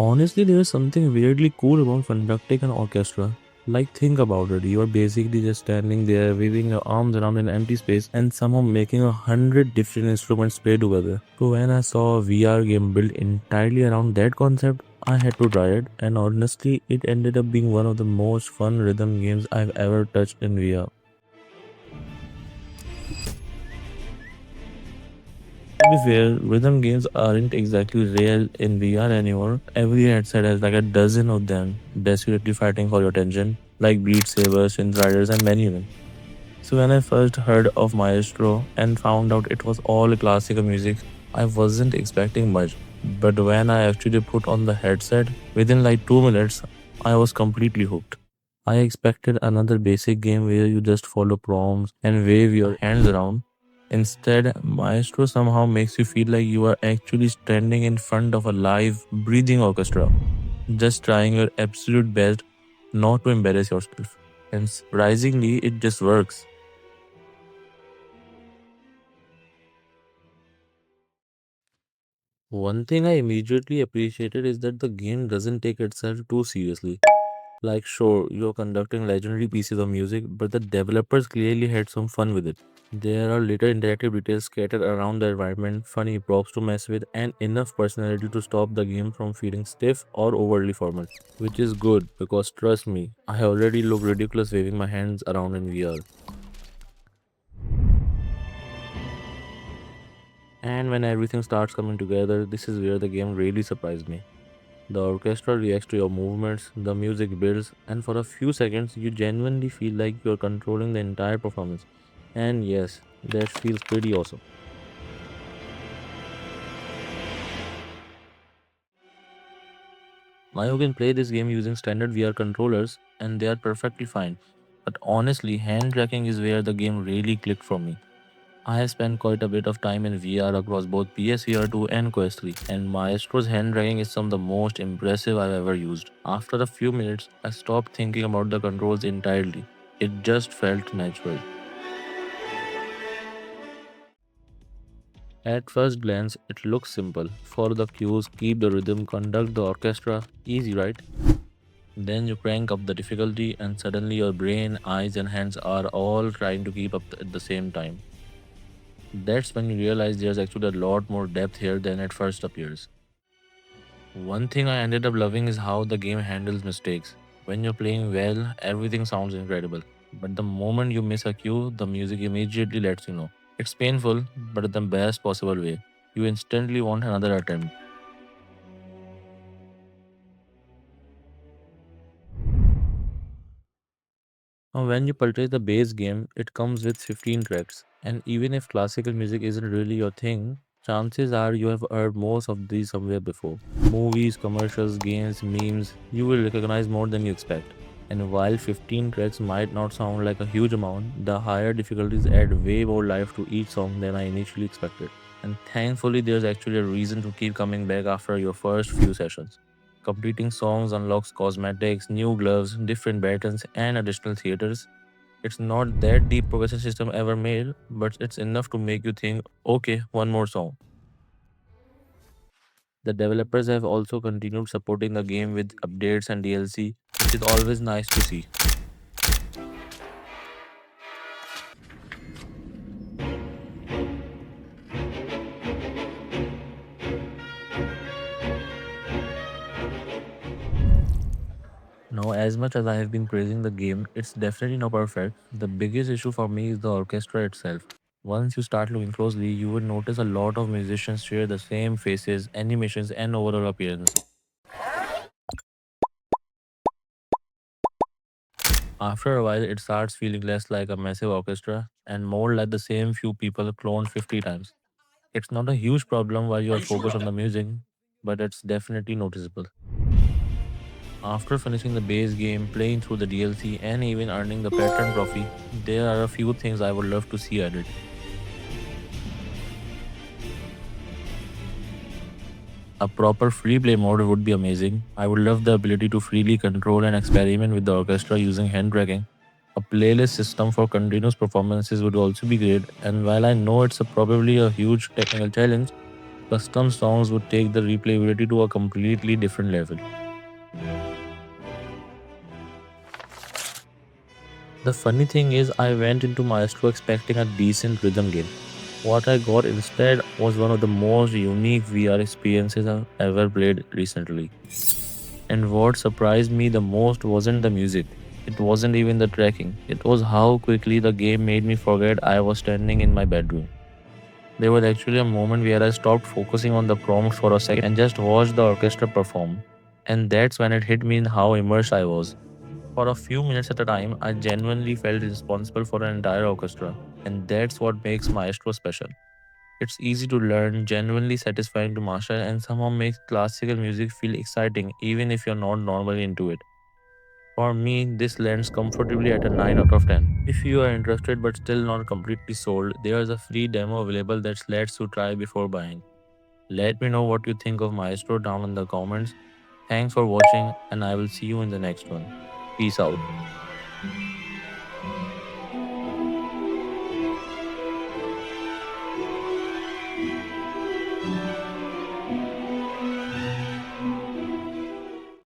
Honestly, there is something weirdly cool about conducting an orchestra. Like, think about it. You are basically just standing there, waving your arms around an empty space, and somehow making 100 different instruments play together. So, when I saw a VR game built entirely around that concept, I had to try it, and honestly, it ended up being one of the most fun rhythm games I've ever touched in VR. To be fair, rhythm games aren't exactly rare in VR anymore. Every headset has like a dozen of them, desperately fighting for your attention, like Beat Saber, Synth Riders, and many more. So when I first heard of Maestro and found out it was all classical music, I wasn't expecting much. But when I actually put on the headset, within like 2 minutes, I was completely hooked. I expected another basic game where you just follow prompts and wave your hands around. Instead, Maestro somehow makes you feel like you are actually standing in front of a live, breathing orchestra, just trying your absolute best not to embarrass yourself. And surprisingly, it just works. One thing I immediately appreciated is that the game doesn't take itself too seriously. Like, sure, you're conducting legendary pieces of music, but the developers clearly had some fun with it. There are little interactive details scattered around the environment, funny props to mess with, and enough personality to stop the game from feeling stiff or overly formal. Which is good because trust me, I already look ridiculous waving my hands around in VR. And when everything starts coming together, this is where the game really surprised me. The orchestra reacts to your movements, the music builds, and for a few seconds, you genuinely feel like you're controlling the entire performance. And yes, that feels pretty awesome. Now you can play this game using standard VR controllers, and they are perfectly fine. But honestly, hand tracking is where the game really clicked for me. I have spent quite a bit of time in VR across both PSVR2 and Quest 3, and Maestro's hand tracking is some of the most impressive I've ever used. After a few minutes, I stopped thinking about the controls entirely. It just felt natural. At first glance, it looks simple. Follow the cues, keep the rhythm, conduct the orchestra. Easy, right? Then you crank up the difficulty, and suddenly your brain, eyes, and hands are all trying to keep up at the same time. That's when you realize there's actually a lot more depth here than at first appears. One thing I ended up loving is how the game handles mistakes. When you're playing well, everything sounds incredible. But the moment you miss a cue, the music immediately lets you know. It's painful, but in the best possible way. You instantly want another attempt. Now, when you purchase the base game, it comes with 15 tracks. And even if classical music isn't really your thing, chances are you have heard most of these somewhere before. Movies, commercials, games, memes, you will recognize more than you expect. And while 15 tracks might not sound like a huge amount, the higher difficulties add way more life to each song than I initially expected. And thankfully, there's actually a reason to keep coming back after your first few sessions. Completing songs unlocks cosmetics, new gloves, different buttons, and additional theaters. It's not that deep progression system ever made, but it's enough to make you think, okay, one more song. The developers have also continued supporting the game with updates and DLC, which is always nice to see. Now, as much as I have been praising the game, it's definitely not perfect. The biggest issue for me is the orchestra itself. Once you start looking closely, you will notice a lot of musicians share the same faces, animations, and overall appearance. After a while, it starts feeling less like a massive orchestra and more like the same few people cloned 50 times. It's not a huge problem while you are focused on the music, but it's definitely noticeable. After finishing the base game, playing through the DLC, and even earning the Patron trophy, there are a few things I would love to see added. A proper free play mode would be amazing. I would love the ability to freely control and experiment with the orchestra using hand tracking. A playlist system for continuous performances would also be great, and while I know it's probably a huge technical challenge, Custom songs would take the replayability to a completely different level. The funny thing is, I went into Maestro expecting a decent rhythm game. What I got instead was one of the most unique VR experiences I've ever played recently. And what surprised me the most wasn't the music. It wasn't even the tracking. It was how quickly the game made me forget I was standing in my bedroom. There was actually a moment where I stopped focusing on the prompts for a second and just watched the orchestra perform. And that's when it hit me in how immersed I was. For a few minutes at a time, I genuinely felt responsible for an entire orchestra. And that's what makes Maestro special. It's easy to learn, genuinely satisfying to master, and somehow makes classical music feel exciting even if you're not normally into it. For me, this lands comfortably at a 9 out of 10. If you are interested but still not completely sold, there's a free demo available that lets you try before buying. Let me know what you think of Maestro down in the comments. Thanks for watching, and I will see you in the next one. Peace out.